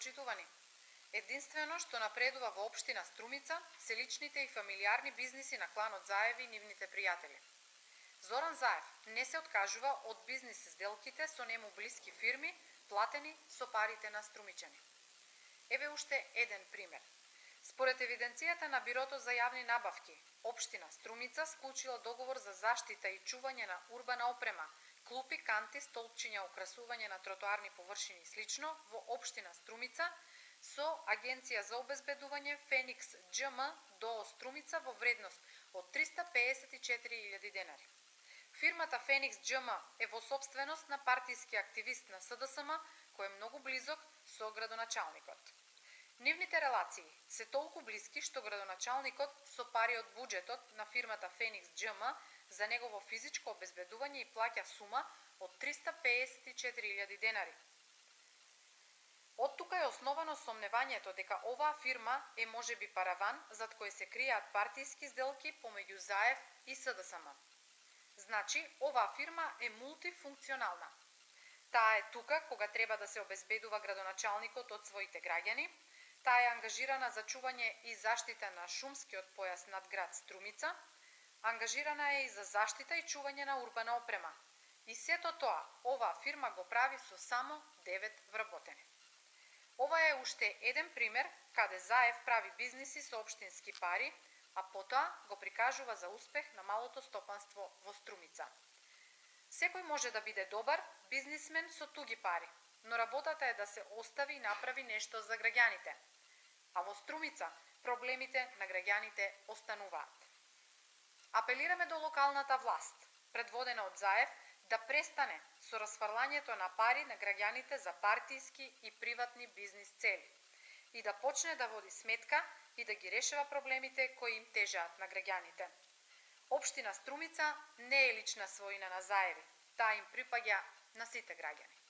почитувани. Единствено што напредува во општина Струмица се личните и фамилиарни бизниси на кланот Заеви и нивните пријатели. Зоран Заев не се откажува од бизнис сделките со нему блиски фирми, платени со парите на струмичани. Еве уште еден пример. Според евиденцијата на Бирото за јавни набавки, општина Струмица склучила договор за заштита и чување на урбана опрема, клупи, канти, столпчиња, украсување на тротоарни површини и слично во општина Струмица со Агенција за обезбедување Феникс ДЖМ до Струмица во вредност од 354.000 денари. Фирмата Феникс ДЖМ е во сопственост на партиски активист на СДСМ, кој е многу близок со градоначалникот. Нивните релации се толку блиски што градоначалникот со пари од буџетот на фирмата Феникс ДЖМ за негово физичко обезбедување и плаќа сума од 354.000 денари. Од тука е основано сомневањето дека оваа фирма е можеби параван зад кој се кријаат партиски сделки помеѓу Заев и СДСМ. Значи, оваа фирма е мултифункционална. Таа е тука кога треба да се обезбедува градоначалникот од своите граѓани, таа е ангажирана за чување и заштита на шумскиот појас над град Струмица, ангажирана е и за заштита и чување на урбана опрема. И сето тоа, оваа фирма го прави со само 9 вработени. Ова е уште еден пример каде Заев прави бизниси со општински пари, а потоа го прикажува за успех на малото стопанство во Струмица. Секој може да биде добар бизнисмен со туги пари, но работата е да се остави и направи нешто за граѓаните. А во Струмица проблемите на граѓаните остануваат. Апелираме до локалната власт, предводена од Заев, да престане со расфрлањето на пари на граѓаните за партиски и приватни бизнис цели и да почне да води сметка и да ги решава проблемите кои им тежаат на граѓаните. Општина Струмица не е лична својина на Заеви, таа им припаѓа на сите граѓани.